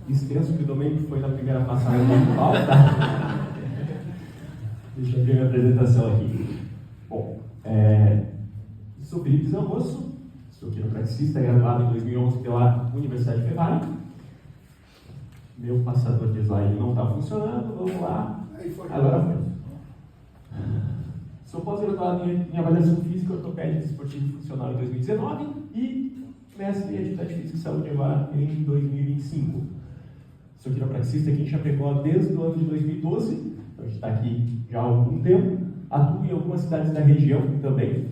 extenso que o Domênico foi na primeira passada da pauta. Deixa eu ver minha apresentação aqui. Bom, sou Felipe Zambosso, sou quiropraxista, graduado em 2011 pela Universidade de Ferrari. Meu passador de slide não está funcionando, vamos lá. Agora foi. Sou pós-graduado em avaliação física, ortopédica, esportiva e funcional em 2019 e mestre em atividade física e saúde agora em 2025. Sou quiropraxista aqui em Chapecó desde o ano de 2012, então a gente está aqui já há algum tempo, atuo em algumas cidades da região também.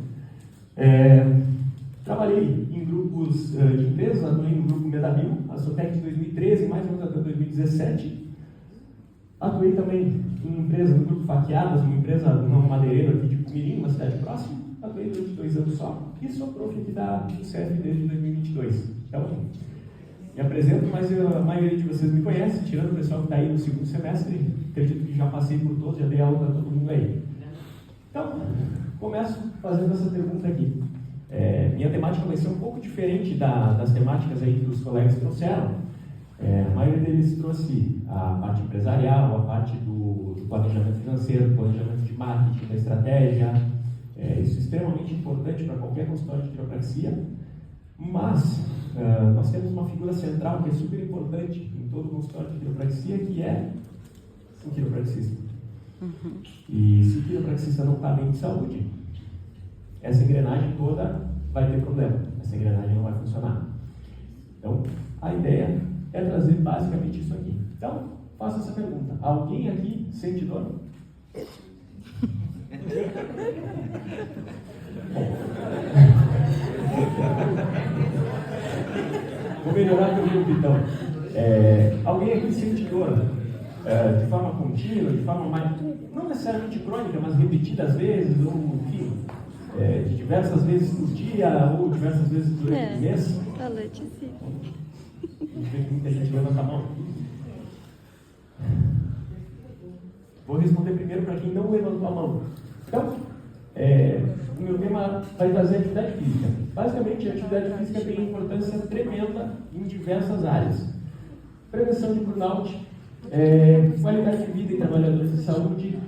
Trabalhei em grupos de empresas, atuei no grupo Medamil, a Sotec de 2013, mais ou menos até 2017. Atuei também em empresa, no grupo Faqueadas, uma empresa, um madeireiro aqui de Pumirim, uma cidade próxima. Atuei durante 2 anos só e sou prof aqui da UCF desde 2022. Então, me apresento, mas a maioria de vocês me conhece, tirando o pessoal que está aí no segundo semestre. Acredito que já passei por todos, já dei aula para todo mundo aí. Então, começo fazendo essa pergunta aqui. Minha temática vai ser um pouco diferente das temáticas aí que os colegas trouxeram. A maioria deles trouxe a parte empresarial, a parte do planejamento financeiro, do planejamento de marketing, da estratégia. Isso é extremamente importante para qualquer consultório de quiropraxia. Mas nós temos uma figura central que é super importante em todo consultório de quiropraxia, que é o quiropraxista. E se o quiropraxista não está bem de saúde, essa engrenagem toda vai ter problema, essa engrenagem não vai funcionar. Então, a ideia é trazer basicamente isso aqui. Então, faça essa pergunta. Alguém aqui sente dor? Vou melhorar a pergunta então. Alguém aqui sente dor de forma contínua, de forma mais, não necessariamente crônica, mas repetida às vezes, ou enfim, de diversas vezes por dia, ou diversas vezes durante o mês? Falante, sim. Muita gente levanta a mão. Vou responder primeiro para quem não levantou a mão. Então, o meu tema vai trazer atividade física. Basicamente, a atividade física tem importância tremenda em diversas áreas. Prevenção de burnout, qualidade de vida em trabalhadores de saúde,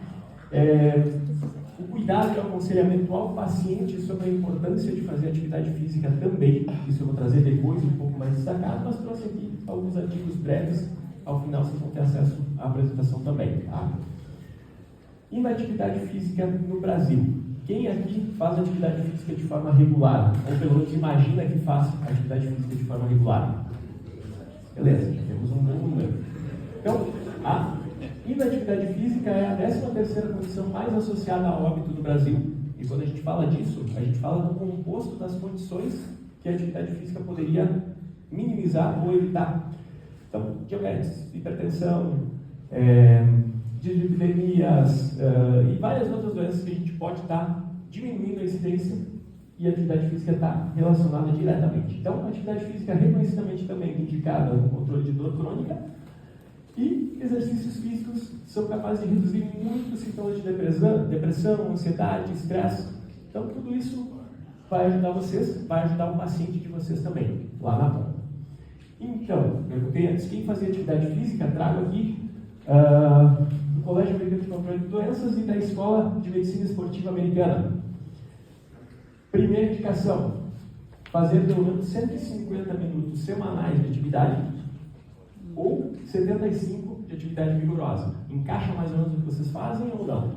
o cuidado e o aconselhamento ao paciente sobre a importância de fazer atividade física também. Isso eu vou trazer depois, um pouco mais destacado, mas trouxe aqui alguns artigos breves. Ao final vocês vão ter acesso à apresentação também. Tá? E na atividade física no Brasil? Quem aqui faz atividade física de forma regular? Ou pelo menos imagina que faz atividade física de forma regular? Beleza, já temos um bom número. Então, a inatividade física é a 13ª condição mais associada a óbito no Brasil. E quando a gente fala disso, a gente fala do composto das condições que a atividade física poderia minimizar ou evitar. Então, diabetes, hipertensão, dislipidemias e várias outras doenças que a gente pode estar diminuindo a incidência e a atividade física está relacionada diretamente. Então, a atividade física é reconhecidamente também indicada no controle de dor crônica e exercícios físicos são capazes de reduzir muitos sintomas de depressão, ansiedade, estresse. Então, tudo isso vai ajudar vocês, vai ajudar o paciente de vocês também, lá na ponta. Então, perguntei antes quem fazia atividade física, trago aqui do Colégio Americano de Controle de Doenças e da Escola de Medicina Esportiva Americana. Primeira indicação, fazer pelo menos 150 minutos semanais de atividade ou 75 de atividade vigorosa. Encaixa mais ou menos o que vocês fazem ou não?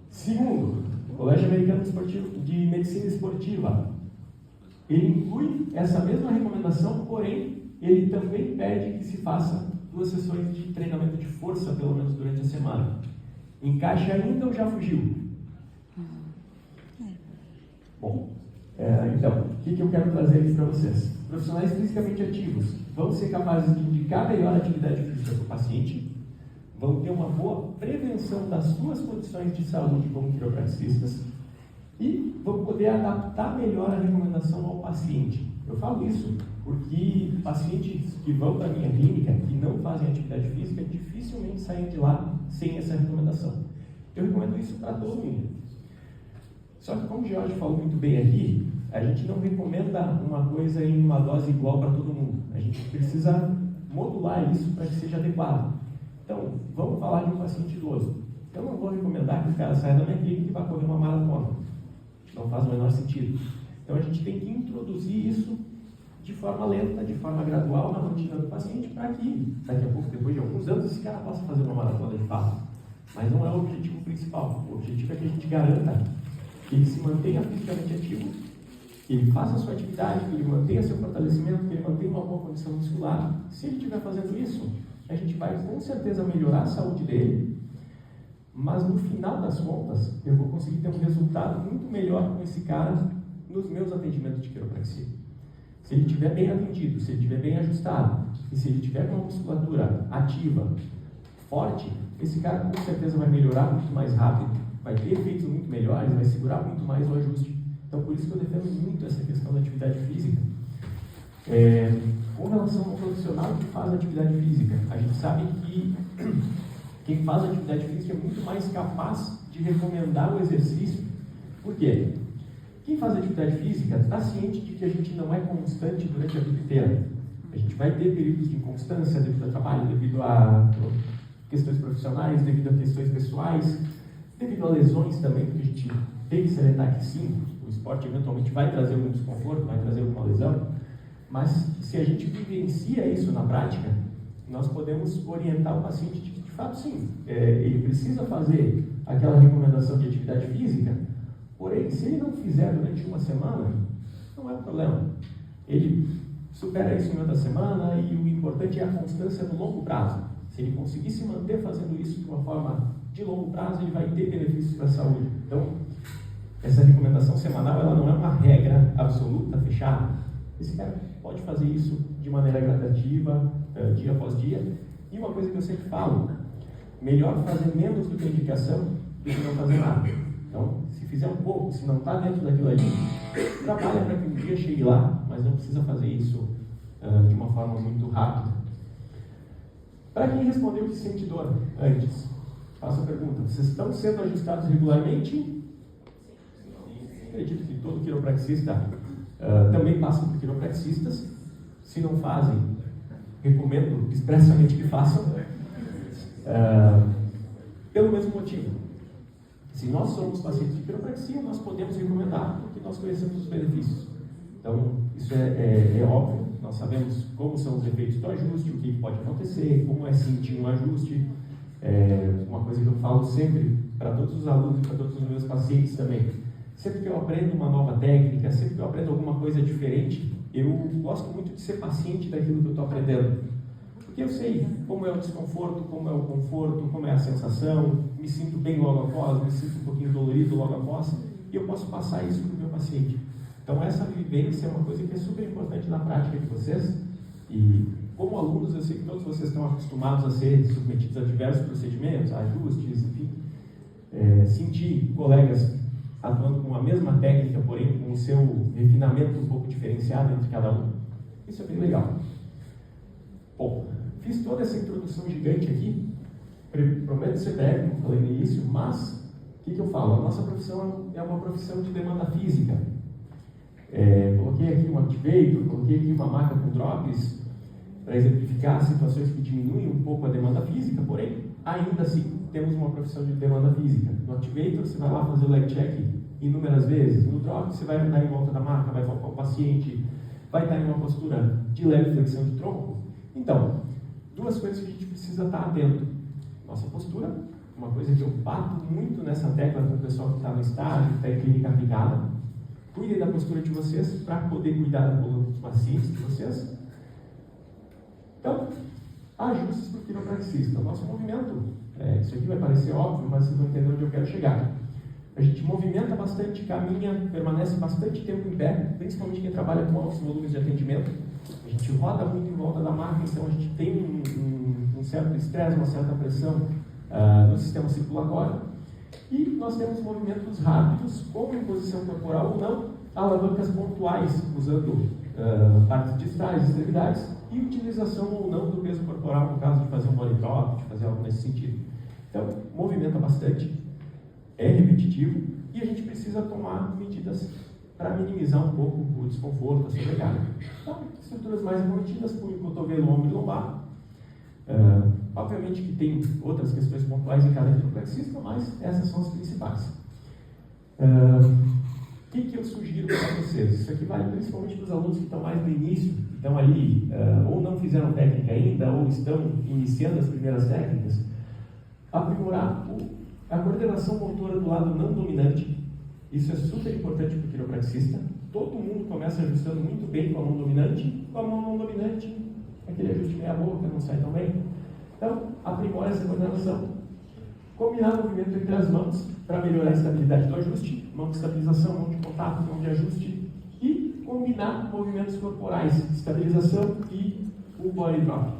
Segundo, o Colégio Americano de Medicina Esportiva, ele inclui essa mesma recomendação, porém, ele também pede que se faça 2 sessões de treinamento de força, pelo menos durante a semana. Encaixa ainda ou já fugiu? Bom, então, o que eu quero trazer aqui para vocês? Profissionais fisicamente ativos vão ser capazes de indicar melhor atividade física para o paciente, vão ter uma boa prevenção das suas condições de saúde como quiropraxistas e vão poder adaptar melhor a recomendação ao paciente. Eu falo isso porque pacientes que vão para a minha clínica, que não fazem atividade física, dificilmente saem de lá sem essa recomendação. Eu recomendo isso para todo mundo. Só que, como o Jorge falou muito bem aqui, a gente não recomenda uma coisa em uma dose igual para todo mundo. A gente precisa modular isso para que seja adequado. Então, vamos falar de um paciente idoso. Eu não vou recomendar que o cara saia da minha clínica e vá correr uma maratona. Não faz o menor sentido. Então, a gente tem que introduzir isso de forma lenta, de forma gradual na rotina do paciente, para que, daqui a pouco, depois de alguns anos, esse cara possa fazer uma maratona de fato. Mas não é o objetivo principal. O objetivo é que a gente garanta que ele se mantenha fisicamente ativo, que ele faça a sua atividade, que ele mantenha seu fortalecimento, que ele mantenha uma boa condição muscular. Se ele estiver fazendo isso, a gente vai com certeza melhorar a saúde dele, mas no final das contas, eu vou conseguir ter um resultado muito melhor com esse cara nos meus atendimentos de quiropraxia. Se ele estiver bem atendido, se ele estiver bem ajustado, e se ele estiver com uma musculatura ativa, forte, esse cara com certeza vai melhorar muito mais rápido, vai ter efeitos muito melhores, vai segurar muito mais o ajuste. Então, por isso que eu defendo muito essa questão da atividade física. Com relação ao profissional que faz atividade física, a gente sabe que quem faz atividade física é muito mais capaz de recomendar o exercício. Por quê? Quem faz atividade física está ciente de que a gente não é constante durante a vida inteira. A gente vai ter períodos de inconstância devido ao trabalho, devido a questões profissionais, devido a questões pessoais, devido a lesões também, porque a gente tem que salientar que sim, o esporte eventualmente vai trazer algum desconforto, vai trazer alguma lesão, mas se a gente vivencia isso na prática, nós podemos orientar o paciente de que, de fato, sim, ele precisa fazer aquela recomendação de atividade física, porém, se ele não fizer durante uma semana, não é problema. Ele supera isso em outra semana e o importante é a constância no longo prazo. Se ele conseguir se manter fazendo isso de uma forma de longo prazo, ele vai ter benefícios para a saúde. Então, essa recomendação semanal, ela não é uma regra absoluta, fechada. Esse cara pode fazer isso de maneira gradativa, dia após dia. E uma coisa que eu sempre falo, melhor fazer menos do que a indicação do que não fazer nada. Então, se fizer um pouco, se não está dentro daquilo ali, trabalha para que um dia chegue lá, mas não precisa fazer isso de uma forma muito rápida. Para quem respondeu que sente dor antes, faço a pergunta: vocês estão sendo ajustados regularmente? Acredito que todo quiropraxista também passa por quiropraxistas. Se não fazem, recomendo expressamente que façam, pelo mesmo motivo. Se nós somos pacientes de quiropraxia, nós podemos recomendar porque nós conhecemos os benefícios. Então, isso é óbvio, nós sabemos como são os efeitos do ajuste, o que pode acontecer, como é sentir um ajuste. Uma coisa que eu falo sempre para todos os alunos e para todos os meus pacientes também. Sempre que eu aprendo uma nova técnica, sempre que eu aprendo alguma coisa diferente, eu gosto muito de ser paciente daquilo que eu estou aprendendo. Porque eu sei como é o desconforto, como é o conforto, como é a sensação, me sinto bem logo após, me sinto um pouquinho dolorido logo após, e eu posso passar isso para o meu paciente. Então, essa vivência é uma coisa que é super importante na prática de vocês, e como alunos, eu sei que todos vocês estão acostumados a ser submetidos a diversos procedimentos, ajustes, enfim. Sentir colegas atuando com a mesma técnica, porém com o seu refinamento um pouco diferenciado entre cada um, isso é bem legal. Bom, fiz toda essa introdução gigante aqui, prometo ser breve, como falei no início, mas o que eu falo? A nossa profissão é uma profissão de demanda física. Coloquei aqui um activator, coloquei aqui uma maca com drops para exemplificar situações que diminuem um pouco a demanda física, porém, ainda assim, temos uma profissão de demanda física. No activator, você vai lá fazer o leg check inúmeras vezes. No drop, você vai andar em volta da maca, vai focar o paciente, vai estar em uma postura de leve flexão de tronco. Então, duas coisas que a gente precisa estar atento. Nossa postura, uma coisa que eu bato muito nessa tecla com o pessoal que está no estágio, que está em clínica aplicada. Cuidem da postura de vocês para poder cuidar da coluna dos pacientes de vocês. Então, ajustes para o quiropraxista. O nosso movimento, isso aqui vai parecer óbvio, mas vocês vão entender onde eu quero chegar. A gente movimenta bastante, caminha, permanece bastante tempo em pé, principalmente quem trabalha com altos volumes de atendimento. A gente roda muito em volta da máquina, então a gente tem um certo estresse, uma certa pressão no sistema circulatório. E nós temos movimentos rápidos, com imposição corporal ou não, alavancas pontuais, usando partes distais, extremidades, e utilização ou não do peso corporal, no caso de fazer um body drop, de fazer algo nesse sentido. Então, movimenta bastante, é repetitivo, e a gente precisa tomar medidas para minimizar um pouco o desconforto, a sobrecarga. Então, estruturas mais acometidas, punho, cotovelo, ombro e lombar. Obviamente que tem outras questões pontuais em cada quiropraxista, mas essas são as principais. O que eu sugiro para vocês? Isso aqui vale principalmente para os alunos que estão mais no início, que estão ali, ou não fizeram técnica ainda, ou estão iniciando as primeiras técnicas. Aprimorar a coordenação motora do lado não dominante. Isso é super importante para o quiropraxista. Todo mundo começa ajustando muito bem com a mão dominante. Com a mão não dominante, aquele ajuste meia boca, não sai tão bem. Então, aprimora essa coordenação. Combinar o movimento entre as mãos para melhorar a estabilidade do ajuste. Mão de estabilização, mão de contato, mão de ajuste. E combinar movimentos corporais, estabilização e o body drop.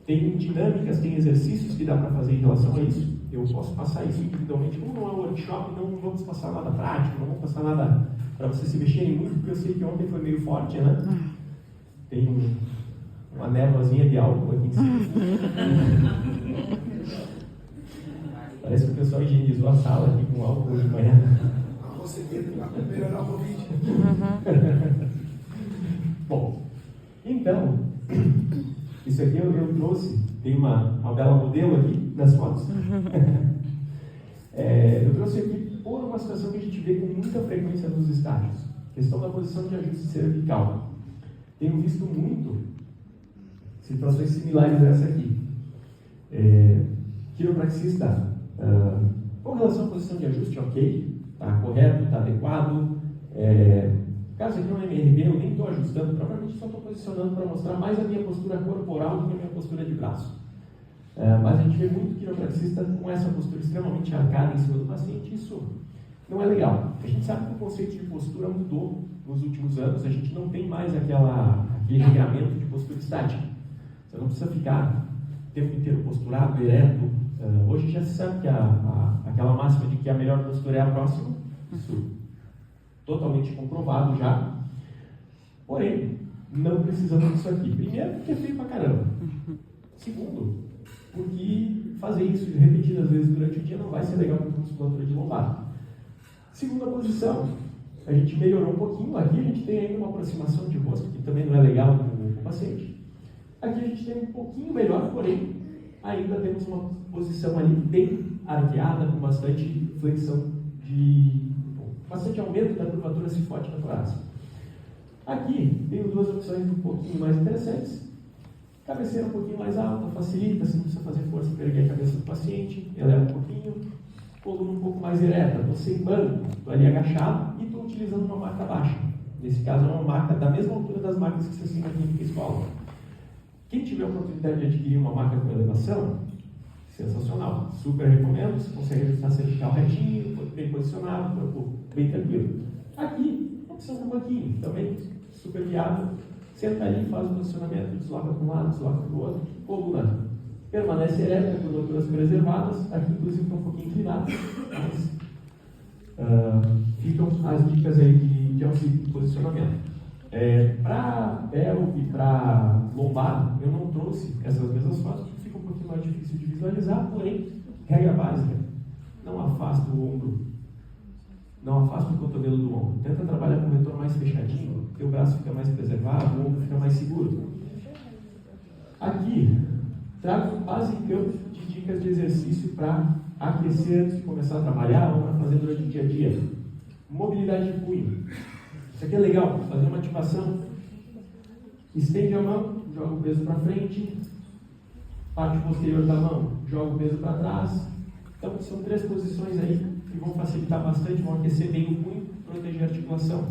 Tem dinâmicas, tem exercícios que dá para fazer em relação a isso. Eu posso passar isso individualmente. Como não é um workshop, não vamos passar nada prático, não vamos passar nada para vocês se mexerem muito, porque eu sei que ontem foi meio forte, né? Tem uma névoazinha de álcool aqui em cima. Parece que o pessoal higienizou a sala aqui com álcool de manhã. Conseguindo melhorar o Covid. Bom, então, isso aqui eu trouxe, tem uma bela modelo aqui nas fotos. Eu trouxe aqui por uma situação que a gente vê com muita frequência nos estágios, questão da posição de ajuste cervical. Tenho visto muito situações similares a essa aqui. Quiropraxista, com relação à posição de ajuste, ok, está correto, está adequado. Caso aqui no MRB, eu nem estou ajustando, provavelmente só estou posicionando para mostrar mais a minha postura corporal do que a minha postura de braço. Mas a gente vê muito quiropraxista com essa postura extremamente arcada em cima do paciente, isso não é legal. A gente sabe que o conceito de postura mudou nos últimos anos, a gente não tem mais aquele regramento de postura estática. Você não precisa ficar o tempo inteiro posturado, ereto. Hoje já se sabe que aquela máxima de que a melhor postura é a próxima, isso totalmente comprovado já. Porém, não precisamos disso aqui. Primeiro, porque é feio pra caramba. Segundo, porque fazer isso repetidas vezes durante o dia não vai ser legal para a musculatura de lombar. Segunda posição, a gente melhorou um pouquinho. Aqui a gente tem ainda uma aproximação de rosto, que também não é legal para o paciente. Aqui a gente tem um pouquinho melhor, porém, ainda temos uma posição ali bem arqueada, com bastante flexão, bastante aumento da curvatura cifótica torácica. Aqui tenho duas opções um pouquinho mais interessantes. Cabeceira um pouquinho mais alta, facilita, você não precisa fazer força para erguer a cabeça do paciente, eleva um pouquinho. Coluna um pouco mais ereta, estou sem banco, estou ali agachado e estou utilizando uma marca baixa. Nesse caso é uma marca da mesma altura das marcas que você assina aqui na escola. Quem tiver a oportunidade de adquirir uma marca com elevação, sensacional, super recomendo. Você consegue ajustar cervical retinho, bem posicionado, corpo bem tranquilo. Aqui, opção do banquinho, também super viável. Senta ali, faz o posicionamento, desloca para um lado, desloca para o outro. Coluna permanece ereta, curvaturas preservadas. Aqui, inclusive, está um pouquinho inclinado, mas ficam as dicas aí de auxílio de posicionamento. Para pelve e para lombar, eu não trouxe essas mesmas fotos, porque fica um pouquinho mais difícil de visualizar, porém, regra básica, não afasta o ombro, não afasta o cotovelo do ombro. Tenta trabalhar com o retorno mais fechadinho, teu braço fica mais preservado, o ombro fica mais seguro. Aqui, trago basicão de dicas de exercício para aquecer antes de começar a trabalhar ou para fazer durante o dia a dia. Mobilidade de punho. Isso aqui é legal, fazer uma ativação. Estende a mão, joga o peso para frente. Parte posterior da mão, joga o peso para trás. Então, são 3 posições aí que vão facilitar bastante, vão aquecer bem o punho, proteger a articulação.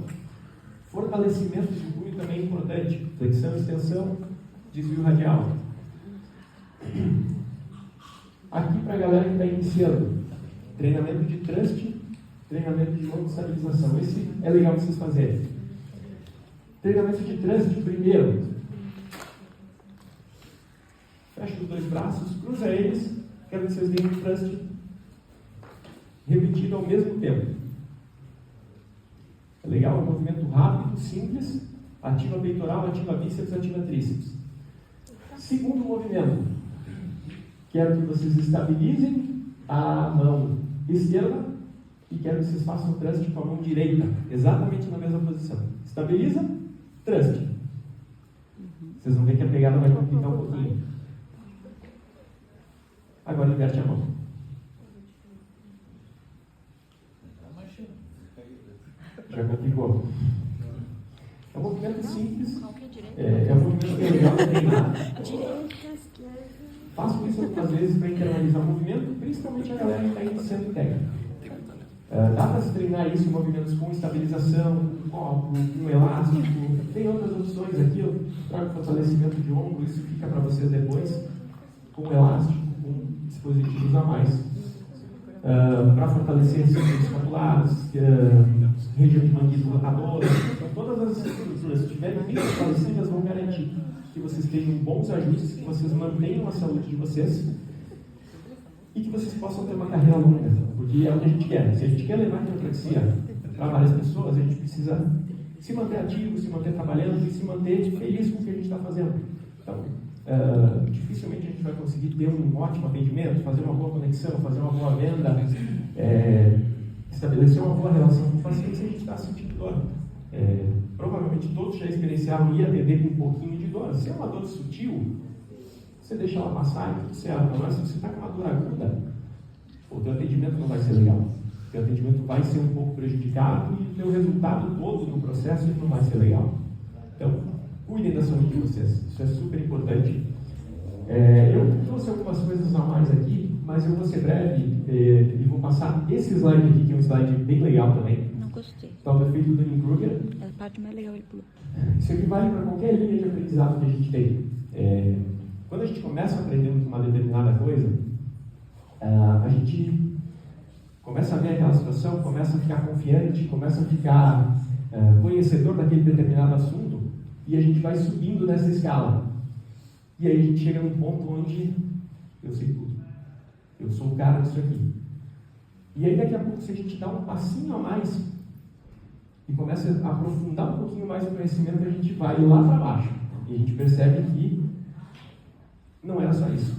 Fortalecimento de punho também é importante. Flexão, extensão, desvio radial. Aqui para a galera que está iniciando, treinamento de thrust, treinamento de mão de estabilização. Esse é legal vocês fazerem. Treinamento de thrust, primeiro, fecha os 2 braços, cruza eles, quero que vocês deem um thrust repetido ao mesmo tempo. É legal, é um movimento rápido, simples, ativa peitoral, ativa bíceps, ativa tríceps. Segundo movimento, quero que vocês estabilizem a mão esquerda, e quero que vocês façam o thrust com a mão direita, exatamente na mesma posição. Estabiliza, thrust. Vocês vão ver que a pegada vai complicar um pouquinho. Agora inverte a mão. Já complicou. É um movimento simples. É um movimento que é legal de treinar. Faço isso algumas vezes para internalizar o movimento, principalmente a galera que está iniciando técnica. Dá para se treinar isso em movimentos com estabilização, com copo, com elástico. Tem outras opções aqui. Eu trago fortalecimento de ombro, isso fica para vocês depois, com elástico, com dispositivos a mais. Para fortalecer regiões escapulares, região de mandíbula, rotadora. Então, todas as estruturas, se estiverem bem fortalecidas, vão garantir que vocês tenham bons ajustes, que vocês mantenham a saúde de vocês e que vocês possam ter uma carreira longa, porque é o que a gente quer. Se a gente quer levar a quiropraxia para várias pessoas, a gente precisa se manter ativo, se manter trabalhando e se manter feliz com o que a gente está fazendo. Então, dificilmente a gente vai conseguir ter um ótimo atendimento, fazer uma boa conexão, fazer uma boa venda, estabelecer uma boa relação com o paciente se a gente está sentindo dor. Provavelmente todos já experienciaram ir atender com um pouquinho de dor. Se é uma dor sutil, você deixa ela passar e tudo certo. Mas se você está com uma dor aguda, o teu atendimento não vai ser legal. O teu atendimento vai ser um pouco prejudicado e o teu resultado todo no processo não vai ser legal. Então, cuidem da saúde de vocês. Isso é super importante. Eu trouxe algumas coisas a mais aqui, mas eu vou ser breve e vou passar esse slide aqui, que é um slide bem legal também. Não gostei. Está o efeito do Dunning-Kruger. É a parte mais legal, ele pulou. Isso aqui vale para qualquer linha de aprendizado que a gente tem. Quando a gente começa aprendendo uma determinada coisa, a gente começa a ver aquela situação, começa a ficar confiante, começa a ficar conhecedor daquele determinado assunto, e a gente vai subindo nessa escala. E aí a gente chega num ponto onde eu sei tudo. Eu sou o cara disso aqui. E aí daqui a pouco, se a gente dá um passinho a mais e começa a aprofundar um pouquinho mais o conhecimento, a gente vai lá para baixo. E a gente percebe que não era só isso.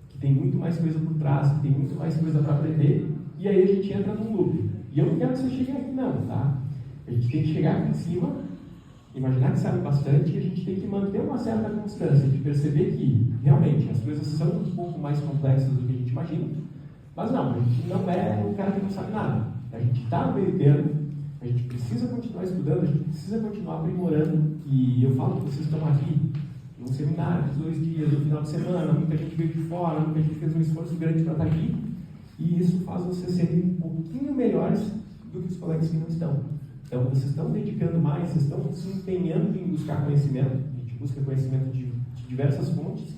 Que tem muito mais coisa por trás, que tem muito mais coisa para aprender. E aí a gente entra num loop. E eu não quero que você chegue aqui não, tá? A gente tem que chegar aqui em cima, imaginar que sabe bastante, e a gente tem que manter uma certa constância, de perceber que, realmente, as coisas são um pouco mais complexas do que a gente imagina. Mas não, a gente não é um cara que não sabe nada. A gente está no meio termo, a gente precisa continuar estudando, a gente precisa continuar aprimorando. E eu falo que vocês estão aqui num seminário de 2 dias, no final de semana, muita gente veio de fora, muita gente fez um esforço grande para estar aqui, e isso faz vocês serem um pouquinho melhores do que os colegas que não estão. Então, vocês estão dedicando mais, vocês estão se empenhando em buscar conhecimento, a gente busca conhecimento de diversas fontes,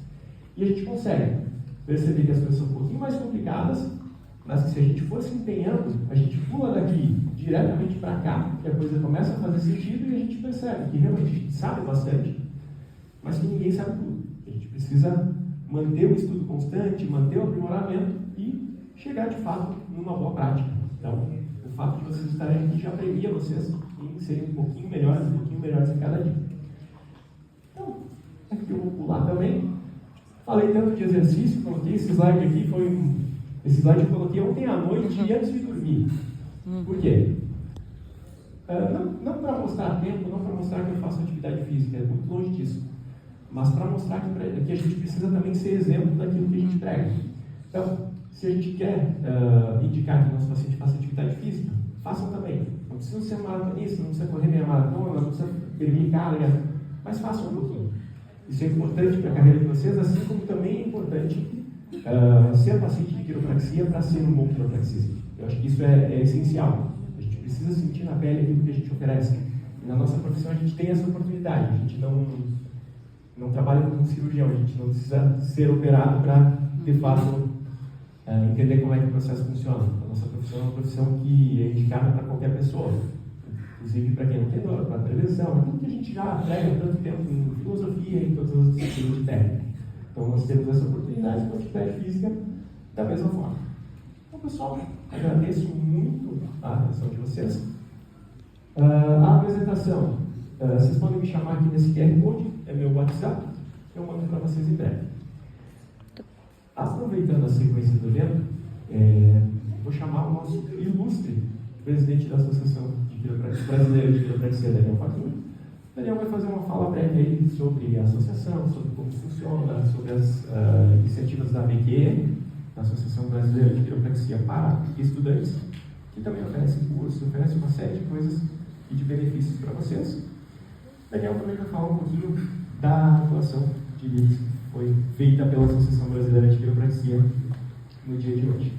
e a gente consegue perceber que as coisas são um pouquinho mais complicadas, mas que se a gente for se empenhando, a gente pula daqui diretamente para cá, que a coisa começa a fazer sentido e a gente percebe que realmente a gente sabe bastante, mas que ninguém sabe tudo. A gente precisa manter o estudo constante, manter o aprimoramento e chegar de fato numa boa prática. Então, o fato de vocês estarem aqui já premia vocês em serem um pouquinho melhores em cada dia. Então, aqui eu vou pular também. Falei tanto de exercício, coloquei esse slide aqui, esse slide eu coloquei ontem à noite e antes de dormir. Por quê? Não para mostrar tempo, não para mostrar que eu faço atividade física, é muito longe disso. Mas para mostrar que a gente precisa também ser exemplo daquilo que a gente prega. Então, se a gente quer indicar que nosso paciente faça atividade física, façam também. Não precisa ser maratonista, não precisa correr meia maratona, não precisa perder carga, mas façam um pouquinho. Isso é importante para a carreira de vocês, assim como também é importante ser paciente de quiropraxia para ser um bom quiropraxista. Eu acho que isso é essencial. A gente precisa sentir na pele aquilo que a gente oferece. E na nossa profissão a gente tem essa oportunidade. A gente não trabalha como cirurgião, a gente não precisa ser operado para, de fato, entender como é que o processo funciona. A nossa profissão é uma profissão que é indicada para qualquer pessoa, inclusive para quem não tem dor, para prevenção, aquilo que a gente já prega há tanto tempo em filosofia e em todas as disciplinas de técnica. Então, nós temos essa oportunidade com a atividade física da mesma forma. Então, pessoal, agradeço muito a atenção de vocês. A apresentação, vocês podem me chamar aqui nesse QR Code, é meu WhatsApp, eu mando para vocês em breve. Aproveitando a sequência do evento, vou chamar o nosso ilustre presidente da Associação Brasileira de Quiropraxia, Daniel Facundo. Daniel vai fazer uma fala breve aí sobre a associação, sobre como funciona, sobre as iniciativas da ABQ, da Associação Brasileira de Quiropraxia para estudantes, que também oferece cursos, oferece uma série de coisas e de benefícios para vocês. Daniel também vai falar um pouquinho da atuação de LIDS que foi feita pela Associação Brasileira de Quiropraxia no dia de hoje.